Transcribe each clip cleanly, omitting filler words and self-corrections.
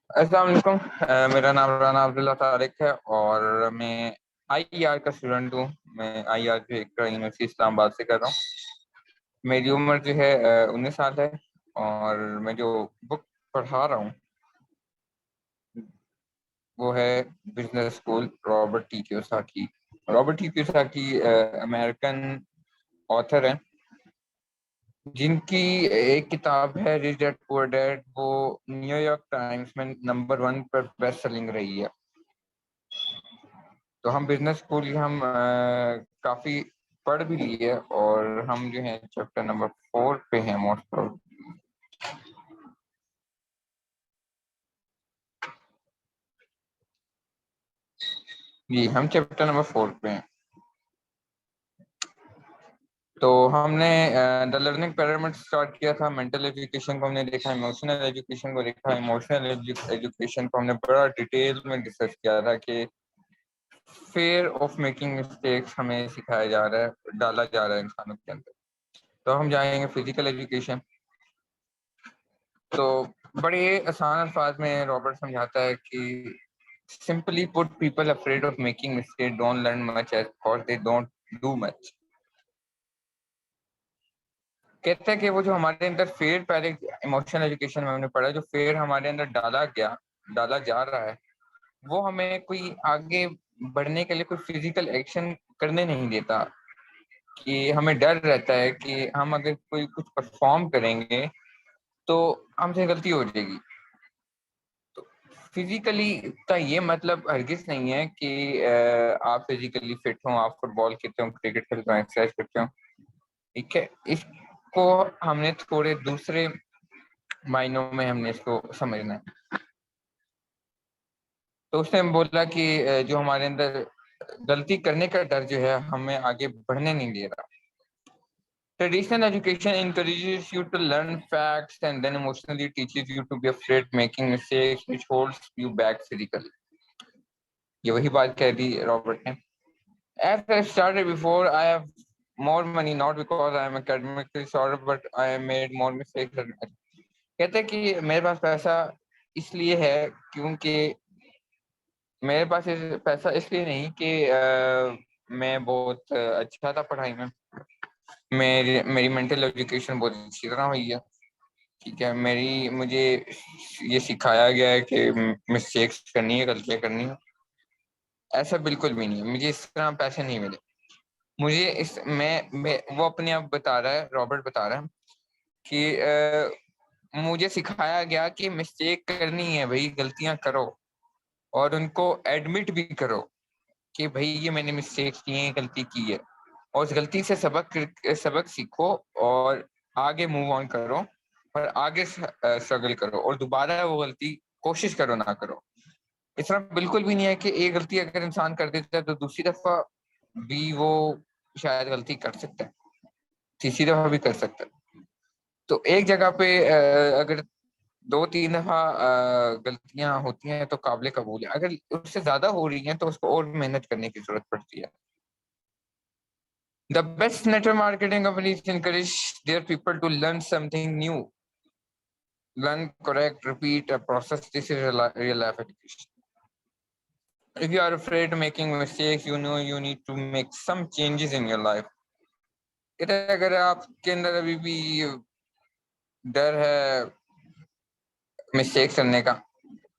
السلام علیکم، میرا نام رانا عبداللہ طارق ہے اور میں آئی آر کا اسٹوڈنٹ ہوں۔ میں آئی آر کی یونیورسٹی اسلام آباد سے کر رہا ہوں۔ میری عمر جو ہے 19 سال ہے، اور میں جو بک پڑھا رہا ہوں وہ ہے business school Robert T Kiyosaki. Robert T Kiyosaki American author ہیں، جن کی ایک کتاب ہے ریچ ڈیڈ پور ڈیڈ، وہ نیو یارک ٹائمز میں نمبر 1 پر بیسٹ سیلنگ رہی ہے۔ تو ہم بزنس اسکول کی ہم کافی پڑھ بھی لیے، اور ہم جو ہیں چیپٹر نمبر 4 پہ ہیں موسٹ آف۔ جی، ہم چیپٹر نمبر 4 پہ ہیں۔ تو ہم نے دا لرننگ پیرامڈ اسٹارٹ کیا تھا، مینٹل ایجوکیشن کو ہم نے دیکھا، ایموشنل ایجوکیشن کو دیکھا۔ ایموشنل ایجوکیشن کو ہم نے بڑا ڈیٹیل میں ڈسکس کیا تھا کہ فیئر آف میکنگ مسٹیکس ہمیں سکھایا جا رہا ہے، ڈالا جا رہا ہے انسانوں کے اندر۔ تو ہم جائیں گے فزیکل ایجوکیشن۔ تو بڑے آسان الفاظ میں رابرٹ سمجھاتا ہے کہ simply put, people afraid of making mistakes don't learn much as because they don't do much۔ کہتا ہے کہ وہ جو ہمارے اندر فیئر، پہلے ایموشنل ایجوکیشن میں ہم نے پڑھا، جو فیئر ہمارے اندر ڈالا جا رہا ہے، وہ ہمیں کوئی آگے بڑھنے کے لیے کوئی فزیکل ایکشن کرنے نہیں دیتا۔ کہ ہمیں ڈر رہتا ہے کہ ہم اگر کوئی کچھ پرفارم کریں گے تو ہم سے غلطی ہو جائے گی۔ تو فزیکلی کا یہ مطلب ہرگز نہیں ہے کہ آپ فزیکلی فٹ ہوں، آپ فٹ بال کھیلتے ہوں، کرکٹ کھیلتے ہوں، ایکسرسائز کرتے ہوں، ٹھیک ہے۔ اس کو ہم نے تھوڑے دوسرے معنوں میں ہم نے اس کو سمجھنا ہے۔ تو اس نے بولا کہ جو ہمارے اندر غلطی کرنے کا ڈر جو ہے ہمیں آگے بڑھنے نہیں دے رہا۔ Traditional education encourages you to learn facts and then emotionally teaches you to be afraid making mistakes, which holds you back physically۔ یہ وہی بات کہہ دی رابرٹ نے۔ As I started before, I have more money not because I am academically solid, but I have made more mistakes than I-۔ کہتے ہیں کہ میرے پاس پیسہ اس لیے ہے کیونکہ میرے پاس پیسہ اس لیے نہیں کہ میں بہت اچھا تھا پڑھائی میں، میری مینٹل ایجوکیشن بہت اچھی طرح ہوئی ہے، ٹھیک ہے۔ مجھے یہ سکھایا گیا ہے کہ مسٹیکس کرنی ہے، غلطیاں کرنی ہے۔ ایسا بالکل بھی نہیں ہے، مجھے اس طرح پیسے نہیں ملے۔ مجھے وہ اپنے آپ بتا رہا ہے، رابرٹ بتا رہا ہے کہ مجھے سکھایا گیا کہ مسٹیک کرنی ہے بھائی، غلطیاں کرو اور ان کو ایڈمٹ بھی کرو کہ بھائی یہ میں نے مسٹیکس کی ہیں، غلطی کی ہے، اور اس غلطی سے سبق سیکھو اور آگے موو آن کرو اور آگے اسٹرگل کرو، اور دوبارہ وہ غلطی کوشش کرو نہ کرو۔ اس طرح بالکل بھی نہیں ہے کہ ایک غلطی اگر انسان کر دیتا ہے تو دوسری دفعہ بھی وہ شاید غلطی کر سکتا ہے، تیسری دفعہ بھی کر سکتا ہے۔ تو ایک جگہ پہ اگر 2-3 دفعہ غلطیاں ہوتی ہیں تو قابل قبول ہے، اگر اس سے زیادہ ہو رہی ہیں تو اس کو اور محنت کرنے کی ضرورت پڑتی ہے۔ The best network marketing companies encourage their people to learn something new. Learn, correct, repeat a process. This is real life education. If you are afraid of making mistakes, you know you need to make some changes in your life. اگر آپ کے اندر ابھی بھی ڈر ہے mistakes کرنے کا،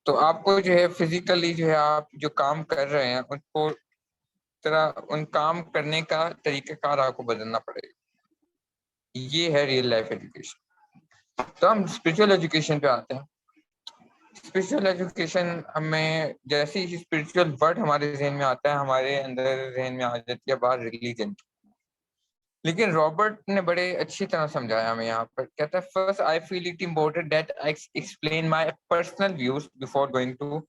تو آپ کو جو ہے فزیکلی جو ہے آپ جو کام کر رہے ہیں ان کام کرنے کا طریقہ کار آپ کو بدلنا پڑے گا۔ یہ ہے ریئل لائف ایجوکیشن۔ تو ہم اسپرچل ایجوکیشن پہ آتے ہیں۔ اسپرچل ایجوکیشن ہمیں جیسے ہی اسپرچل ورڈ ہمارے ذہن میں آتا ہے، ہمارے اندر ذہن میں آ جاتی ہے بات ریلیجن کی۔ لیکن رابرٹ نے بڑے اچھی طرح سمجھایا ہمیں یہاں پر۔ کہتا ہے first I feel it important that I explain my personal views before going to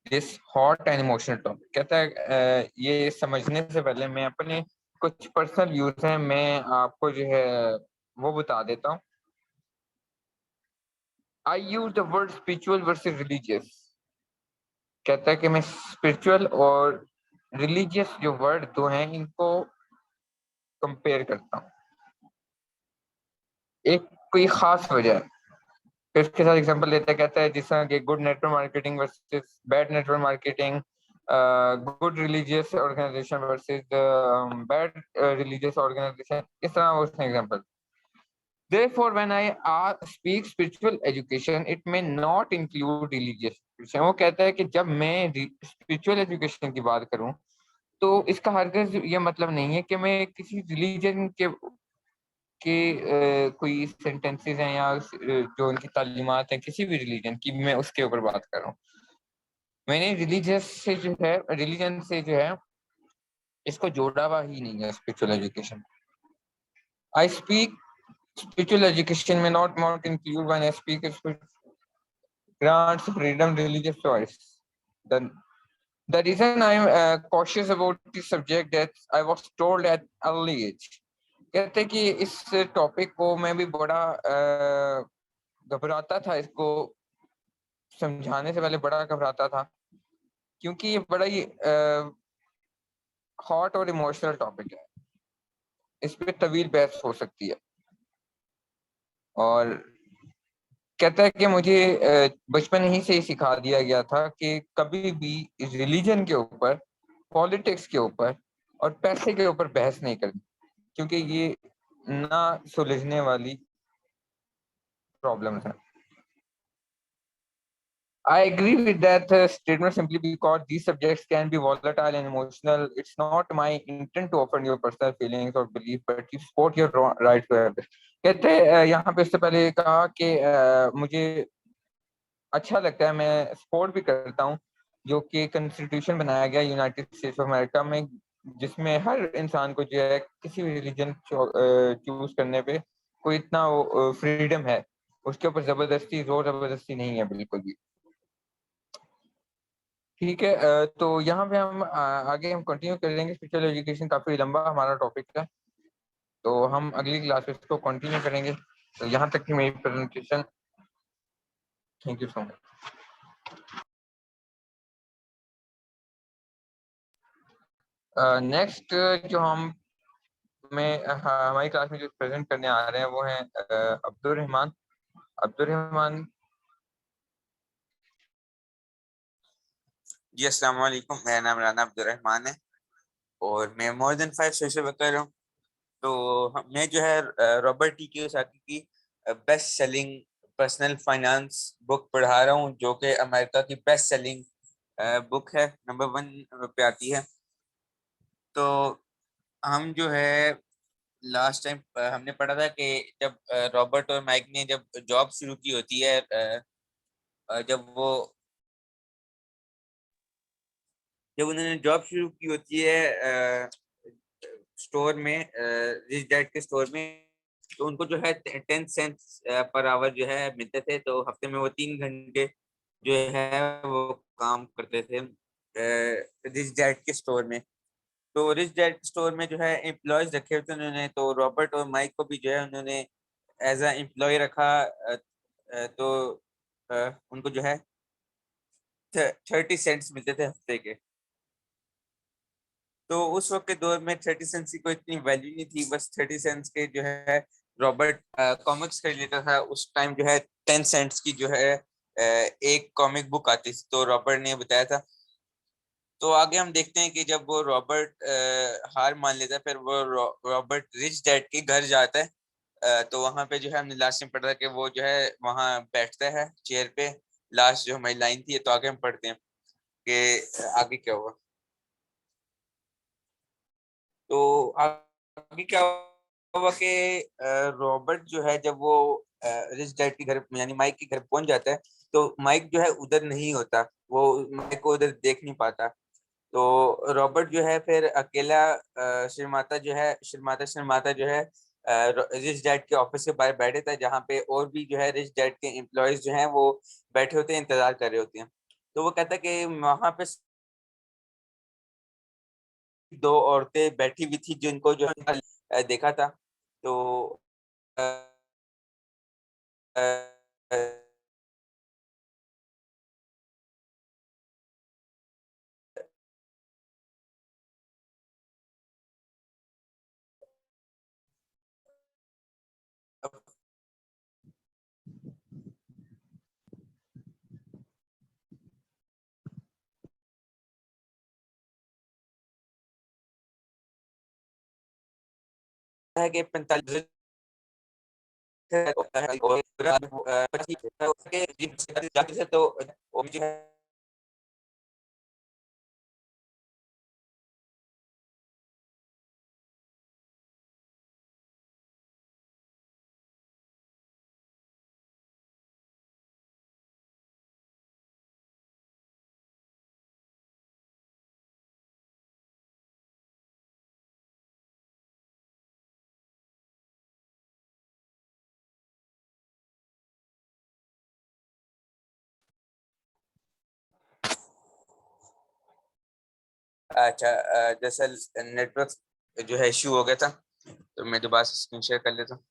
this hot and emotional topic. کہتا ہے یہ سمجھنے سے پہلے میں اپنے کچھ پرسنل ویوز ہیں میں آپ کو جو ہے وہ بتا دیتا ہوں۔ I use the word spiritual versus religious۔ کہتا ہے کہ میں spiritual اور religious جو ورڈ دو ہیں ان کو کمپیئر کرتا ہوں۔ ایک کوئی خاص وجہ ہے۔ پھر اس کے ساتھ ایگزامپل لیتا کہتا ہے جس طرح کہ good network marketing versus bad network marketing, good religious organisation versus bad religious organisation, اس طرح اس نے example. Therefore, when I speak spiritual education, it may not include religious education. وہ کہتا ہے کہ جب میں spiritual education کی بات کروں تو اس کا ہرگز یہ مطلب نہیں ہے کہ میں کسی ریلیجن کے کوئی سینٹینسز ہیں یا جو ان کی تعلیمات ہیں کسی بھی ریلیجن کی میں اس کے اوپر بات کر رہا ہوں. میں نے ریلیجن سے جو ہے اس کو جوڑا ہوا ہی نہیں ہے spiritual education. I speak spiritual education may not include when I speak grants freedom religious choice. The reason I'm cautious about this subject that I was told at early age. کہتے ہیں کہ اس ٹاپک کو میں بھی بڑا گھبراتا تھا، اس کو سمجھانے سے پہلے بڑا گھبراتا تھا کیونکہ یہ بڑا ہی ہاٹ اور ایموشنل ٹاپک ہے، اس پہ طویل بحث ہو سکتی ہے. اور کہتا ہے کہ مجھے بچپن ہی سے ہی سکھا دیا گیا تھا کہ کبھی بھی ریلیجن کے اوپر، پالیٹکس کے اوپر اور پیسے کے اوپر بحث نہیں کرنی، کیونکہ یہ نہ سلجھنے والی پرابلمز ہیں. I agree with that statement simply because these subjects can be volatile and emotional. It's not my intent to offer your personal feelings or belief, but you support your right to have it. کہتے یہاں پہ اس سے پہلے کہا کہ مجھے اچھا لگتا ہے، میں سپورٹ بھی کرتا ہوں جو کہ کنسٹیٹیوشن بنایا گیا یونائٹیڈ اسٹیٹس آف امریکہ میں، جس میں ہر انسان کو جو ہے کسی بھی ریلیجن چوز کرنے پہ کوئی اتنا فریڈم ہے، اس کے اوپر زبردستی زور زبردستی نہیں ہے بالکل بھی. ٹھیک ہے، تو یہاں پہ ہم آگے ہم کنٹینیو کر لیں گے. اسپیشل ایجوکیشن کافی لمبا ہمارا ٹاپک ہے، تو ہم اگلی کلاس میں اس کو کنٹینیو کریں گے. تو یہاں تک کی میری presentation. Thank you so much. Next جو ہماری کلاس میں جو پریزنٹ کرنے آ رہے ہیں وہ ہیں عبدالرحمان. عبدالرحمان جی السلام علیکم، میرا نام رانا عبدالرحمان ہے اور میں مور دین 5 سوشل ورکر ہوں. تو میں جو ہے رابرٹ ٹی کیوساکی کی بیسٹ سیلنگ پرسنل فائنانس بک پڑھا رہا ہوں، جو کہ امریکہ کی بیسٹ سیلنگ بک ہے، نمبر 1 پہ آتی ہے. تو ہم جو ہے لاسٹ ٹائم ہم نے پڑھا تھا کہ جب رابرٹ اور مائک نے جب جاب شروع کی ہوتی ہے، جب انہوں نے جاب شروع کی ہوتی ہے اسٹور میں، رچ ڈیڈ کے اسٹور میں، تو ان کو جو ہے 10 سینٹس پر آور جو ہے ملتے تھے. تو ہفتے میں وہ 3 گھنٹے جو ہے وہ کام کرتے تھے رچ ڈیڈ کے اسٹور میں. تو رچ ڈیڈ کے اسٹور میں جو ہے امپلائیز رکھے ہوتے انہوں نے. تو رابرٹ اور مائک کو بھی جو ہے انہوں نے ایز اے امپلائی رکھا. تو ان کو جو ہے 30 سینٹس ملتے تھے ہفتے کے. تو اس وقت کے دور میں 30 سینٹس کی کوئی اتنی ویلیو نہیں تھی، بس 30 سینٹس کے جو ہے رابرٹ کامکس خرید لیتا تھا. اس ٹائم جو ہے 10 سینٹس کی جو ہے ایک کامک بک آتی تھی، تو رابرٹ نے بتایا تھا. تو آگے ہم دیکھتے ہیں کہ جب وہ رابرٹ ہار مان لیتا ہے، پھر وہ رابرٹ رچ ڈیڈ کے گھر جاتا ہے. تو وہاں پہ جو ہے ہم نے لاسٹ میں پڑھا کہ وہ جو ہے وہاں بیٹھتا ہے چیئر پہ. لاسٹ جو ہماری لائن تھی، تو آگے ہم پڑھتے ہیں کہ آگے کیا ہوا. تو آگے کیا ہوا کہ رابرٹ جو ہے جب وہ رچ ڈیڈ کے گھر یعنی مائک کے گھر پہنچ جاتا ہے، تو مائک جو ہے ادھر نہیں ہوتا، وہ مائک کو ادھر دیکھ نہیں پاتا. تو رابرٹ جو ہے پھر اکیلا شرماتا جو ہے رچ ڈیڈ کے آفس کے باہر بیٹھے تھا، جہاں پہ اور بھی جو ہے رچ ڈیڈ کے امپلائیز جو ہیں وہ بیٹھے ہوتے ہیں، انتظار کر رہے ہوتے ہیں. تو وہ کہتا ہے کہ وہاں پہ 2 عورتیں بیٹھی ہوئی تھی جن کو جو ہے دیکھا تھا. تو ہے کہ 45 تو اچھا جیسا نیٹ ورک جو ہے ایشو ہو گیا تھا تو میں دوبارہ سے اسکرین شیئر کر لیتا ہوں.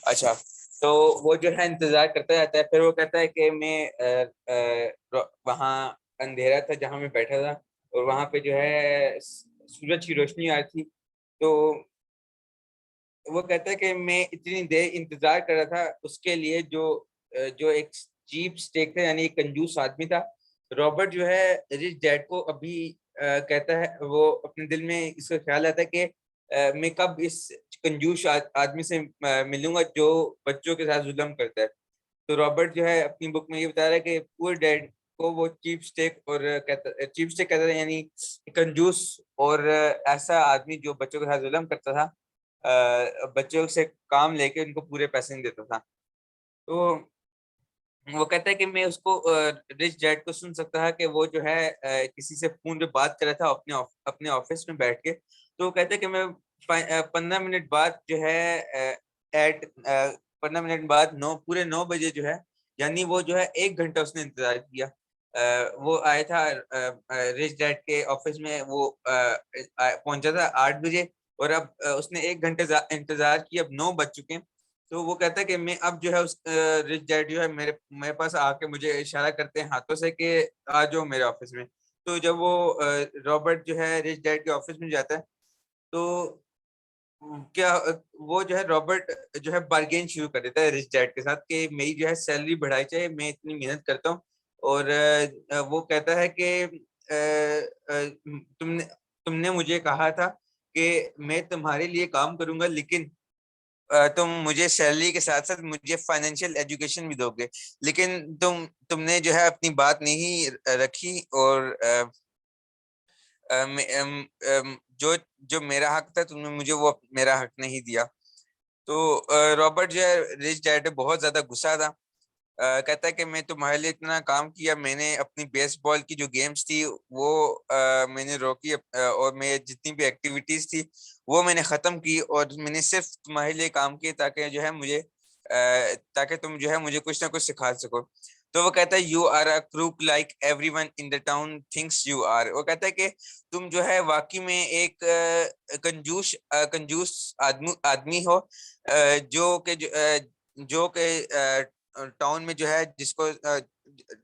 اچھا تو وہ جو ہے انتظار کرتا جاتا ہے, پھر وہ کہتا ہے کہ میں وہاں اندھیرا تھا جہاں میں بیٹھا تھا اور وہاں پہ جو ہے سورج کی روشنی آئی تھی, تو وہ کہتا ہے کہ میں اتنی دیر انتظار کر رہا تھا اس کے لیے جو ایک چیپ اسٹیک تھا, یعنی ایک کنجوس آدمی تھا. رابرٹ جو ہے رچ ڈیڈ کو ابھی کہتا ہے, وہ اپنے دل میں اس کا خیال آتا ہے کہ میں کب اس کنجوس آدمی سے ملوں گا جو بچوں کے ساتھ ظلم کرتا ہے. تو رابرٹ جو ہے اپنی بک میں یہ بتا رہا ہے کہ پور ڈیڈ کو وہ چیپ اسٹیک اور چیپ اسٹیک کہتا ہے, یعنی کنجوس اور ایسا آدمی جو بچوں کے ساتھ ظلم کرتا تھا, بچوں سے کام لے کے ان کو پورے پیسے نہیں دیتا تھا. تو وہ کہتا ہے کہ میں اس کو رچ ڈیڈ کو سن سکتا ہے کہ وہ جو ہے کسی سے فون پہ بات کر رہا تھا اپنے آفس میں بیٹھ کے. تو وہ کہتا ہے کہ میں 15 منٹ بعد جو ہے 15 منٹ بعد پورے 9 بجے جو ہے, یعنی وہ جو ہے 1 گھنٹہ اس نے انتظار کیا. وہ آیا تھا رچ ڈیڈ کے آفس میں, وہ پہنچا تھا 8 بجے اور اب اس نے 1 گھنٹے انتظار کیا, اب 9 بج چکے ہیں. تو وہ کہتا ہے کہ میں اب جو ہے اس رچ ڈیڈ جو ہے میرے پاس آ کے مجھے اشارہ کرتے ہیں ہاتھوں سے کہ آ جاؤ میرے آفس میں. تو جب وہ رابرٹ جو ہے رچ ڈیڈ کے آفس میں جاتا ہے تو کیا وہ جو ہے رابرٹ جو ہے بارگین شروع کر دیتا ہے رچ ڈیڈ کے ساتھ کہ میری جو ہے سیلری بڑھائی چاہیے, میں اتنی محنت کرتا ہوں. اور وہ کہتا ہے کہ تم نے مجھے کہا تھا کہ میں تمہارے لیے کام کروں گا, لیکن تم مجھے سیلری کے ساتھ ساتھ مجھے فائنینشیل ایجوکیشن بھی دو گے, لیکن تم نے جو ہے اپنی بات نہیں رکھی اور جو میرا حق تھا تم نے مجھے وہ میرا حق نہیں دیا. تو رابرٹ جو ہے رچ ڈیڈ بہت زیادہ غصہ تھا, کہتا ہے کہ میں تمہارے لیے اتنا کام کیا, میں نے اپنی بیس بال کی جو گیمز تھی وہ میں نے روکی, اور میں جتنی بھی ایکٹیویٹیز تھی وہ میں نے ختم کی, اور میں نے صرف تمہارے لیے کام کیا تاکہ جو ہے تاکہ تم جو ہے مجھے کچھ نہ کچھ سکھا سکو. تو وہ کہتا ہے you are a crook like everyone in the town thinks you are. وہ کہتا ہے کہ تم جو ہے واقعی میں ایک کنجوس آدمی ہو, جو کہ ٹاؤن میں جو ہے جس کو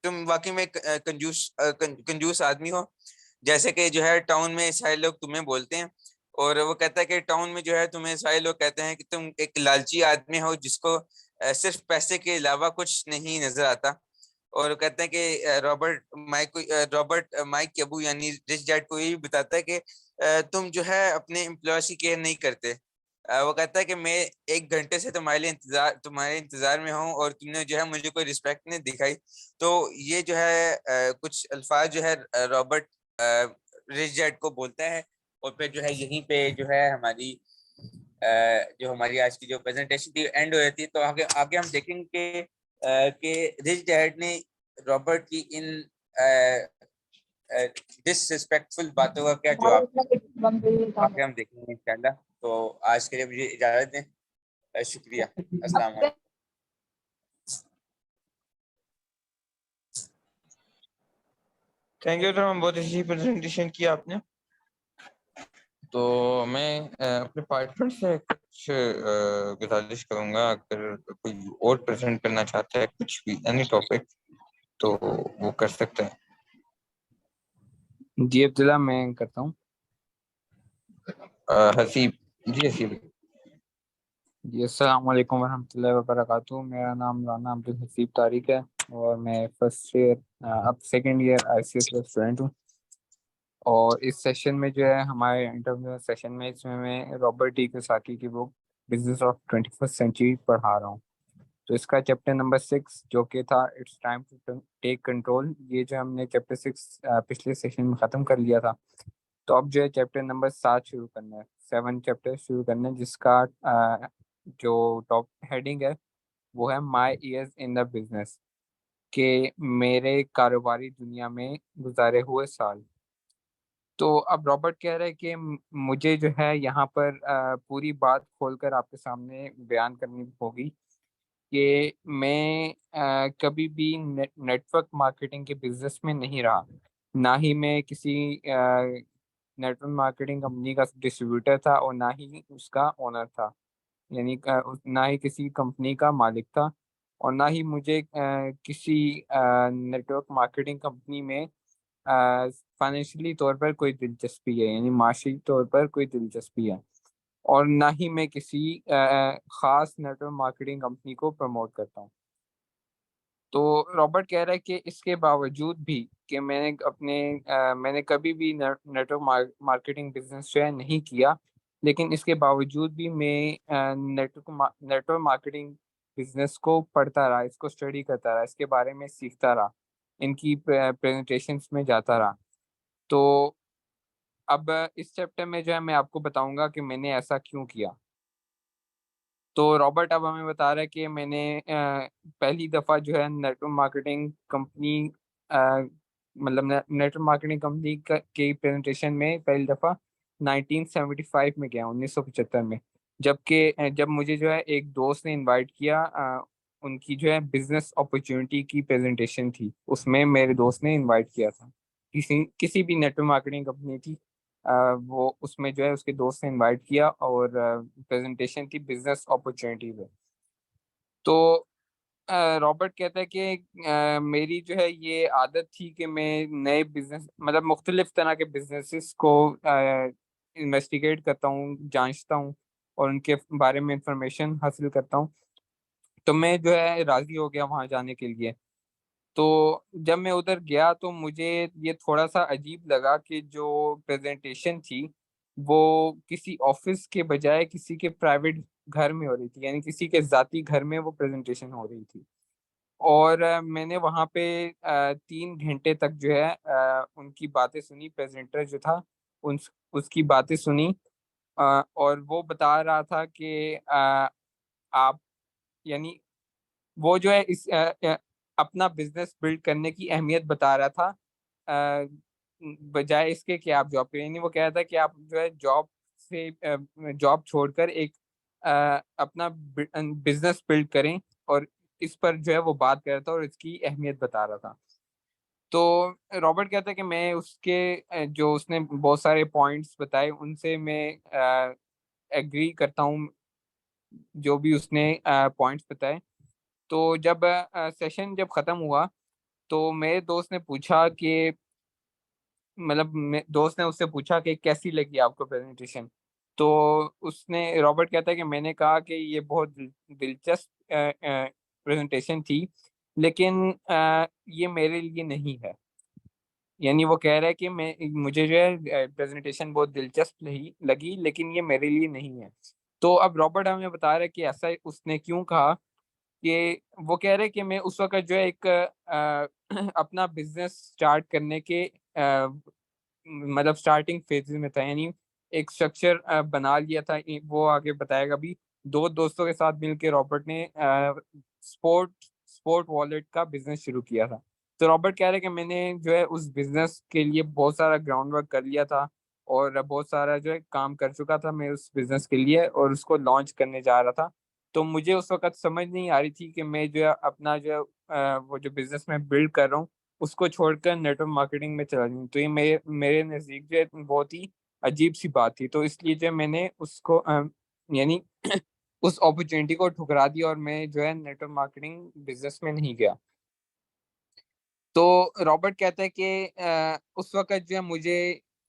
تم واقعی میں کنجوس آدمی ہو, جیسے کہ جو ہے ٹاؤن میں سارے لوگ تمہیں بولتے ہیں. اور وہ کہتا ہے کہ ٹاؤن میں جو ہے تمہیں سارے لوگ کہتے ہیں کہ تم ایک لالچی آدمی ہو جس کو صرف پیسے کے علاوہ کچھ نہیں نظر آتا. اور کہتے ہیں کہ رابرٹ مائک کے ابو یعنی رچ ڈیڈ کو یہ بتاتا ہے کہ تم جو ہے اپنے امپلائز کی کیئر نہیں کرتے. وہ کہتا ہے کہ میں 1 گھنٹے سے تمہارے انتظار میں ہوں اور تم نے جو ہے مجھے کوئی رسپیکٹ نہیں دکھائی. تو یہ جو ہے کچھ الفاظ جو ہے رابرٹ رچ ڈیڈ کو بولتا ہے, اور پھر جو ہے یہیں پہ جو ہے ہماری آج کی جو پریزنٹیشن تھی اینڈ ہو جاتی ہے. تو آگے ہم دیکھیں گے کہ رچ ڈیڈ نے رابرٹ کی ان ڈس ریسپیکٹفل باتوں کا کیا جواب, آگے ہم دیکھیں گے انشاءاللہ. تو آج کے لیے مجھے اجازت دیں, شکریہ, السلام علیکم. تھینک یو سر, بہت اچھی پریزنٹیشن کی آپ نے. تو میں اپنے پارٹنر سے کچھ گزارش کروں گا, اگر کوئی اور پریزنٹ کرنا چاہتا ہے کچھ بھی اینی ٹاپک تو وہ کر سکتے ہیں. جی عبداللہ میں کرتا ہوں. حسیب, جی حسیب. جی السلام علیکم ورحمۃ اللہ وبرکاتہ. میرا نام رانا عبدالحسیب طارق ہے اور میں فرسٹ ایئر اب سیکنڈ ایئر ICS کا اسٹوڈنٹ ہوں. اور اس سیشن میں جو ہے ہمارے انٹرویو سیشن میں اس میں میں رابرٹ ٹی کیوساکی کی بک بزنس آف 21st سینچری پڑھا رہا ہوں. تو اس کا چیپٹر نمبر 6 جو کہ تھا it's time to take control, یہ جو ہم نے چیپٹر 6 پچھلے سیشن میں ختم کر لیا تھا. تو اب جو ہے چیپٹر نمبر 7 شروع کرنا ہے، 7 چیپٹر شروع کرنا ہے، جس کا جو ٹاپ ہیڈنگ ہے وہ ہے مائی ایئرز ان دا بزنس، کہ میرے کاروباری دنیا میں گزارے ہوئے سال. تو اب رابرٹ کہہ رہے کہ مجھے جو ہے یہاں پر پوری بات کھول کر آپ کے سامنے بیان کرنی ہوگی کہ میں کبھی بھی نیٹ ورک مارکیٹنگ کے بزنس میں نہیں رہا، نہ ہی میں کسی نیٹ ورک مارکیٹنگ کمپنی کا ڈسٹریبیوٹر تھا اور نہ ہی اس کا اونر تھا، یعنی نہ ہی کسی کمپنی کا مالک تھا، اور نہ ہی مجھے کسی نیٹ ورک مارکیٹنگ کمپنی میں فائنینشلی طور پر کوئی دلچسپی ہے، یعنی معاشی طور پر کوئی دلچسپی ہے، اور نہ ہی میں کسی خاص نیٹ ورک مارکیٹنگ کمپنی کو پروموٹ کرتا ہوں. تو رابرٹ کہہ رہا ہے کہ اس کے باوجود بھی کہ میں نے کبھی بھی نیٹ ورک مارکیٹنگ بزنس جو ہے نہیں کیا، لیکن اس کے باوجود بھی میں نیٹ ورک مارکیٹنگ بزنس کو پڑھتا رہا، اس کو اسٹڈی کرتا رہا، اس کے بارے میں سیکھتا رہا، ان کی پریزنٹیشنس میں جاتا رہا. تو اب اس چیپٹر میں جو ہے میں آپ کو بتاؤں گا کہ میں نے ایسا کیوں کیا. تو رابرٹ اب ہمیں بتا رہا ہے کہ میں نے پہلی دفعہ جو ہے نیٹ ورک مارکیٹنگ کمپنی مطلب نیٹ ورک مارکیٹنگ کمپنی کی پریزنٹیشن میں پہلی دفعہ 1975 میں گیا، 1975 میں، جب مجھے جو ہے ایک دوست نے انوائٹ کیا، ان کی جو ہے بزنس اپرچونٹی کی پریزنٹیشن تھی، اس میں میرے دوست نے انوائٹ کیا تھا، کسی بھی نیٹ ورک مارکیٹنگ کمپنی تھی، وہ اس میں جو ہے اس کے دوست نے انوائٹ کیا اور پریزنٹیشن تھی بزنس اپرچونٹی پہ. تو رابرٹ کہتا ہے کہ میری جو ہے یہ عادت تھی کہ میں نئے بزنس مطلب مختلف طرح کے بزنسز کو انویسٹیگیٹ کرتا ہوں، جانچتا ہوں اور ان کے بارے میں انفارمیشن حاصل کرتا ہوں. تو میں جو ہے راضی ہو گیا وہاں جانے کے لیے. تو جب میں ادھر گیا تو مجھے یہ تھوڑا سا عجیب لگا کہ جو پریزنٹیشن تھی وہ کسی آفس کے بجائے کسی کے پرائیویٹ گھر میں ہو رہی تھی، یعنی کسی کے ذاتی گھر میں وہ پریزنٹیشن ہو رہی تھی. اور میں نے وہاں پہ 3 گھنٹے تک جو ہے ان کی باتیں سنی، پریزنٹر جو تھا اس کی باتیں سنی، اور وہ بتا رہا تھا کہ آپ یعنی وہ جو ہے اس اپنا بزنس بلڈ کرنے کی اہمیت بتا رہا تھا، بجائے اس کے کہ آپ جاب کریں. یعنی وہ کہہ رہا تھا کہ آپ جو ہے جاب چھوڑ کر ایک اپنا بزنس بلڈ کریں، اور اس پر جو ہے وہ بات کر رہا تھا اور اس کی اہمیت بتا رہا تھا. تو رابرٹ کہتا ہے کہ میں اس کے جو اس نے بہت سارے پوائنٹس بتائے ان سے میں ایگری کرتا ہوں، جو بھی اس نے پوائنٹس بتائے. تو جب سیشن ختم ہوا تو میرے دوست نے پوچھا کہ مطلب دوست نے اس سے پوچھا کہ کیسی لگی آپ کو پریزنٹیشن. تو رابرٹ کہتا ہے کہ میں نے کہا کہ یہ بہت دلچسپ پریزنٹیشن تھی، لیکن یہ میرے لیے نہیں ہے. یعنی وہ کہہ رہا ہے کہ مجھے جو ہے پریزنٹیشن بہت دلچسپ لگی لیکن یہ میرے لیے نہیں ہے. تو اب رابرٹ ہمیں بتا رہا ہے کہ ایسا اس نے کیوں کہا، کہ وہ کہہ رہے کہ میں اس وقت جو ہے ایک اپنا بزنس سٹارٹ کرنے کے مطلب سٹارٹنگ فیز میں تھا، یعنی ایک سٹرکچر بنا لیا تھا. وہ آگے بتائے گا بھی. 2 دوستوں کے ساتھ مل کے رابرٹ نے سپورٹ والیٹ کا بزنس شروع کیا تھا. تو رابرٹ کہہ رہے کہ میں نے جو ہے اس بزنس کے لیے بہت سارا گراؤنڈ ورک کر لیا تھا اور بہت سارا جو ہے کام کر چکا تھا میں اس بزنس کے لیے، اور اس کو لانچ کرنے جا رہا تھا. تو مجھے اس وقت سمجھ نہیں آ رہی تھی کہ میں جو ہے اپنا جو وہ جو بزنس میں بلڈ کر رہا ہوں اس کو چھوڑ کر نیٹ ورک مارکیٹنگ میں چلا جاؤں. تو یہ میرے نزدیک جو ہے بہت ہی عجیب سی بات تھی. تو اس لیے جو میں نے اس کو یعنی اس اپرچونٹی کو ٹھکرا دیا اور میں جو ہے نیٹ ورک مارکیٹنگ بزنس میں نہیں گیا. تو رابرٹ کہتا ہے کہ اس وقت جو ہے مجھے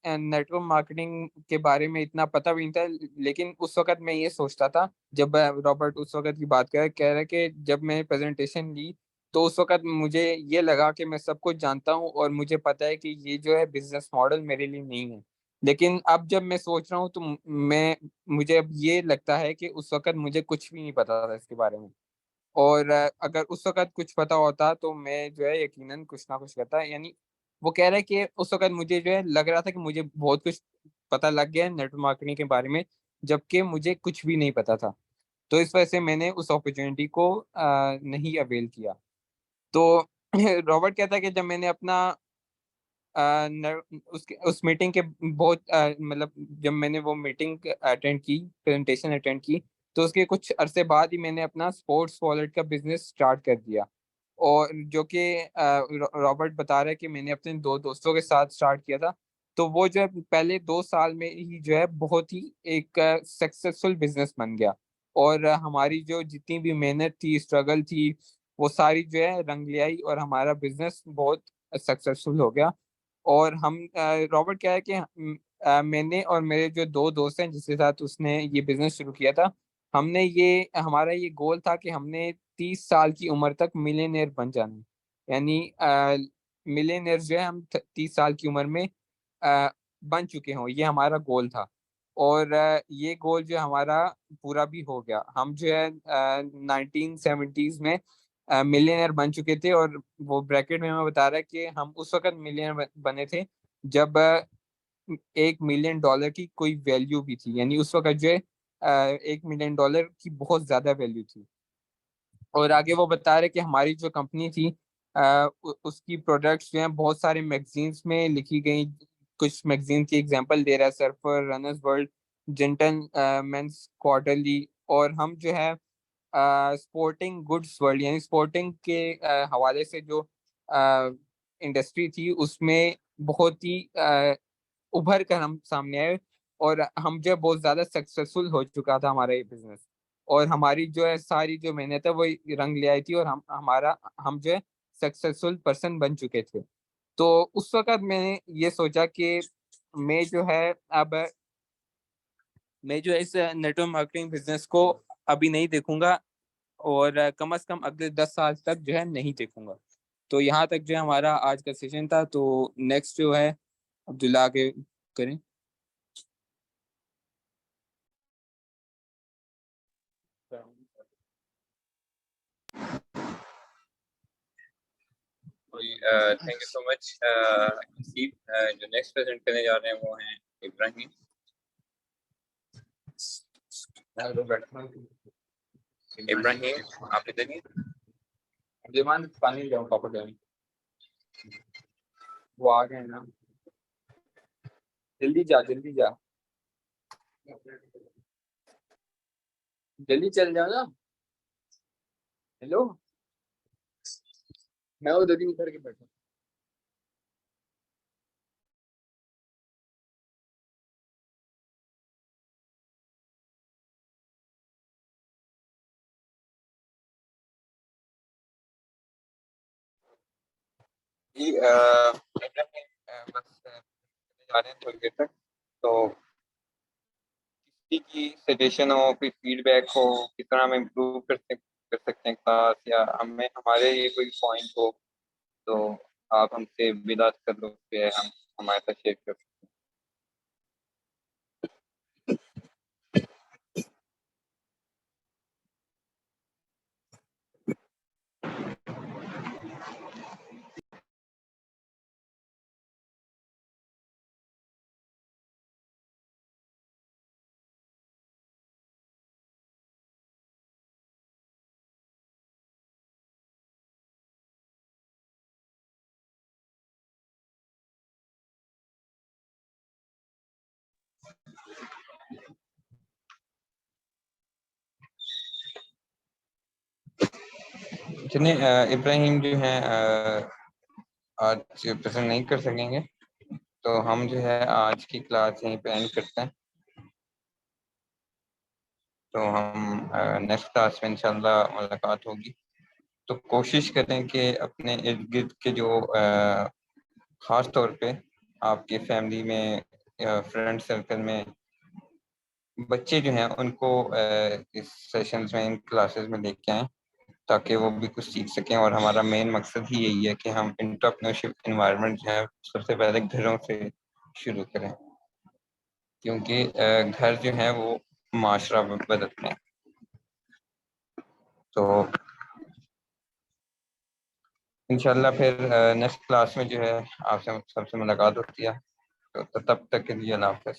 نیٹ ورک مارکیٹنگ کے بارے میں اتنا پتہ بھی نہیں تھا، لیکن اس وقت میں یہ سوچتا تھا، جب رابرٹ اس وقت کی بات کہہ رہا ہے کہ جب میں پریزنٹیشن لی تو اس وقت مجھے یہ لگا کہ میں سب کچھ جانتا ہوں اور مجھے پتا ہے کہ یہ جو ہے بزنس ماڈل میرے لیے نہیں ہے. لیکن اب جب میں سوچ رہا ہوں تو مجھے اب یہ لگتا ہے کہ اس وقت مجھے کچھ بھی نہیں پتا تھا اس کے بارے میں. اور اگر اس وقت کچھ پتا ہوتا تو میں جو ہے یقیناً کچھ نہ کچھ کرتا. یعنی وہ کہہ رہے کہ اس وقت مجھے جو ہے لگ رہا تھا کہ مجھے بہت کچھ پتا لگ گیا نیٹ مارکیٹنگ کے بارے میں، جبکہ مجھے کچھ بھی نہیں پتا تھا. تو اس وجہ سے میں نے اس اپرچونیٹی کو نہیں اویل کیا. تو رابرٹ کہتا ہے کہ جب میں نے اپنا اس میٹنگ کے بہت مطلب جب میں نے وہ میٹنگ اٹینڈ کی، پریزنٹیشن اٹینڈ کی، تو اس کے کچھ عرصے بعد ہی میں نے اپنا اسپورٹس والٹ کا بزنس اسٹارٹ کر دیا. اور جو کہ رابرٹ بتا رہا ہے کہ میں نے اپنے 2 دوستوں کے ساتھ اسٹارٹ کیا تھا. تو وہ جو ہے پہلے 2 سال میں ہی جو ہے بہت ہی ایک سکسیسفل بزنس بن گیا. اور ہماری جو جتنی بھی محنت تھی، اسٹرگل تھی، وہ ساری جو ہے رنگ لے آئی اور ہمارا بزنس بہت سکسیسفل ہو گیا. اور ہم رابرٹ کیا ہے کہ میں نے اور میرے جو 2 دوست ہیں جس کے ساتھ اس نے یہ بزنس شروع کیا تھا، ہمارا یہ گول تھا کہ ہم نے 30 سال کی عمر تک ملینئر بن جانا ہے. یعنی ملینئر جو ہے ہم 30 سال کی عمر میں بن چکے ہوں، یہ ہمارا گول تھا. اور یہ گول جو ہمارا پورا بھی ہو گیا. ہم جو ہے 1970s میں ملینئر بن چکے تھے. اور وہ بریکٹ میں بتا رہا ہے کہ ہم اس وقت ملینئر بنے تھے جب $1 ملین کی کوئی ویلیو بھی تھی. یعنی اس وقت جو ہے $1 ملین کی بہت زیادہ ویلیو تھی. اور آگے وہ بتا رہے کہ ہماری جو کمپنی تھی اس کی پروڈکٹس جو ہیں بہت سارے میگزینس میں لکھی گئی. کچھ میگزین کی ایگزامپل دے رہا ہے، surfer, runners world, gentle means quarterly. اور ہم جو ہے اسپورٹنگ گڈس ورلڈ، یعنی اسپورٹنگ کے حوالے سے جو انڈسٹری تھی اس میں بہت ہی ابھر کر ہم سامنے آئے. اور ہم جو ہے بہت زیادہ سکسیسفل ہو چکا تھا ہمارا یہ بزنس. اور ہماری جو ہے ساری جو محنت ہے وہ رنگ لے آئی تھی اور ہم جو ہے سکسیسفل پرسن بن چکے تھے. تو اس وقت میں نے یہ سوچا کہ میں جو ہے اس نیٹ ورک مارکیٹنگ بزنس کو ابھی نہیں دیکھوں گا، اور کم از کم اگلے 10 سال تک جو ہے نہیں دیکھوں گا. تو یہاں تک جو ہے ہمارا آج کا سیشن تھا. تو نیکسٹ جو ہے عبداللہ آگے کریں. تھینک یو سو مچ. جو نیکسٹ پریزنٹ کرنے جا رہے ہیں وہ ہیں ابراہیم. ابراہیم آپ ادھر ہی پانی جاؤ پاپا جائیں، وہ آ گئے نا. جلدی جا جلدی چل جاؤ نا. ہیلو، میں ادھر ہی اتر کے بیٹھا. جی بس جا رہے ہیں تھوڑی دیر تک. تو کسی کی سجیشن ہو، کوئی فیڈ بیک ہو، کس طرح ہم امپروو کر سکتے ہیں کلاس، یا ہمارے یہ کوئی پوائنٹ ہو تو آپ ہم سے بات کر لو کہ ہم ہمارے ساتھ شیئر کر سکتے ہیں. چلیں ابراہیم جو ہیں آج پریزنٹ نہیں کر سکیں گے، تو ہم جو ہے آج کی کلاس یہیں پہ اینڈ کرتے ہیں. تو ہم نیکسٹ کلاس میں انشاءاللہ ملاقات ہوگی. تو کوشش کریں کہ اپنے ارد گرد کے جو خاص طور پہ آپ کے فیملی میں یا فرینڈ سرکل میں بچے جو ہیں ان کو اس سیشنز میں، ان کلاسز میں لے کے آئیں. تاکہ وہ بھی کچھ سیکھ سکیں. اور ہمارا مین مقصد ہی یہی ہے کہ ہم انٹرپرینورشپ انوائرمنٹ جو ہے سب سے پہلے گھروں سے شروع کریں، کیونکہ گھر جو ہیں وہ معاشرہ بدلتے ہیں. تو انشاءاللہ پھر نیکسٹ کلاس میں جو ہے آپ سے سب سے ملاقات ہوتی ہے. تو تب تک کے لیے اللہ حافظ.